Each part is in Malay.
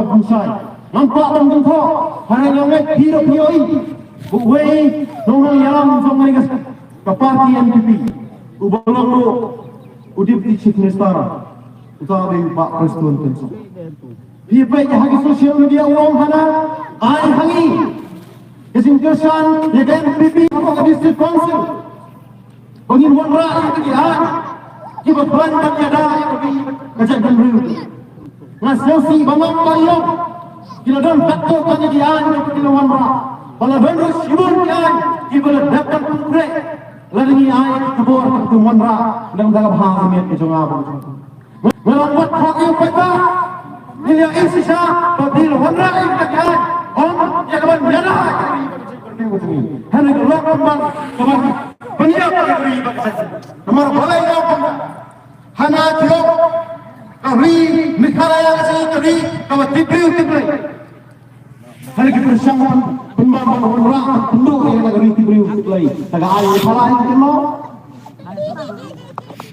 bungsai nampak orang tengkok hanya ngamai hero-hiroi buwei nongang yalam jong mereka ke parti NPP ubalong lo udip di chief minister utawi Pak Presiden tenso hipai hagi sosial media uang hana ai hangi kesin kesan ya NPP apa district council bangin wanra yang kegiatan ibu belantan ada kajak benru ngasasi bangam bayong kila dan betul kegiatan kila wanra bala benru sibun kan kibala dapat konkret ladingi ai kebor ke wanra dalam dalam hal ini ke jongabang melawat hati peta Nilai insya Babil wanra yang kegiatan on yang kawan biara hari kelak kembang kawan penyiap dari nomor boleh jawab hana tiok kari mikhalaya kasih kari kawan tipriu hari kita bersama pembang wanra penduk yang kari tipriu taga ayu mikhalaya kita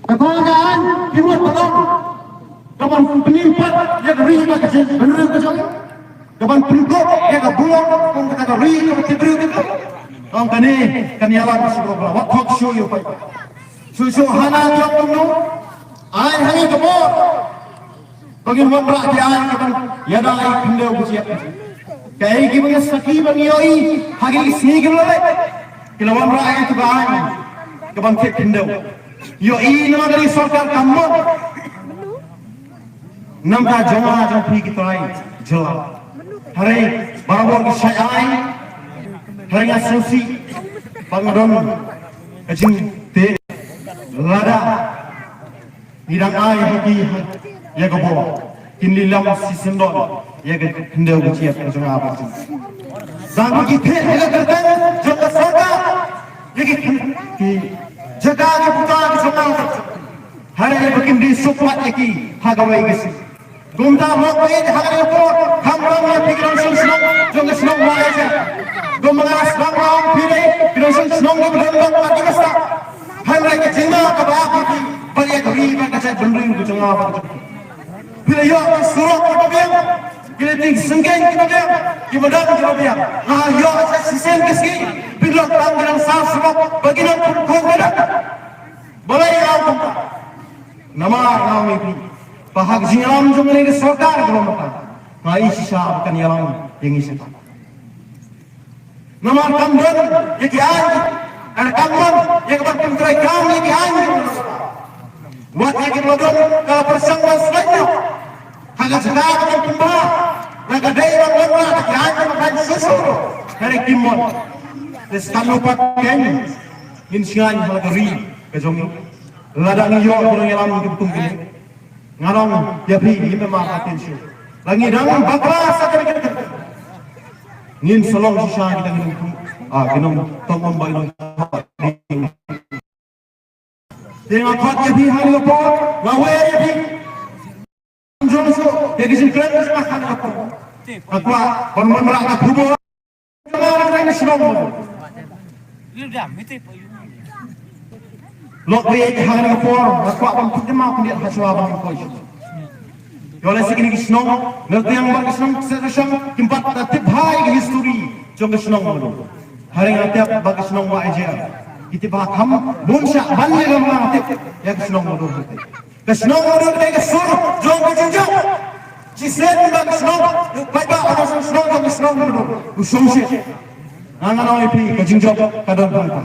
katakan dibuat tolong kapan penimpat yang riba kasih benar kasih kapan penduk yang bulong kong kata riba tibriu itu orang kani yalan sebuah wat talk show yo pai susu hana jok tunggu ai hangi kebor bagi wanra di ai kapan ya dai pendeu busiap kai ki bagi saki bagi yoi hagi si gilole kila wanra itu bai kapan ke pendeu yoi nama dari sarkar kamu namka joma jompi kita ai jelas hari barabor ki syai hari asasi pangdon kecing te lada hidang ai haki ya kebo kinli lam sisendon ya ke hendau buciap jong apa zangu ki te hela kertan jong sarga ya ki jaga ki puta ki sokang hari bakin di sopat ki hagawai gesi gumta mok pe hagare ko hamrang ya pikiran senang jong senang wa aja Gumbaras bangkong pilih kirasan senang berbanding mati kasta. Hari ke cina kebab itu balik kiri baca bendung ke tengah apa. Pilih yo suruh kita biang, pilih ting sengkeng kita biang, kibadan kita biang. Ah yo sisen keski, pilih tanggalan sah sebab bagian pun ada. Boleh yang kita. Nama ini pahak jiram jumlah ini sarkar belum makan. Mai sisa bukan yang isi. Nama kamdan yang kian, ada kamdan yang berpenggerai kami yang kian. Buat yang kelodon kalau persangka selanjutnya, hanya sekarang yang pembah, naga daerah lama kian yang makan susu dari kimon. Deskan lupa kian, insian halagari kejongi, ladang yo yang alam hidup tunggu, ngarong jadi ini memang atensi. Lagi dalam baklas akan kita. Nin solong sisa kita ginong tongom bailong dengan kuat jadi hari lepot lawe jadi jonso jadi sikren makan apa aku kon merangkap hubo orang ini senang lok be hari lepot aku abang kudema kundiat haswa abang koi oleh segini kisnong, nanti yang bang kisnong serasang tempat tatip hai ke history, jong kisnong malu. Hari nanti bang kisnong wa aja, kita baham bonsha balik lama nanti ya kisnong malu. Kisnong malu kita suruh jong kejunjung, cisen bang kisnong, baca orang kisnong jong kisnong malu, usung sih. Anak-anak ini kejunjung kadang bangka.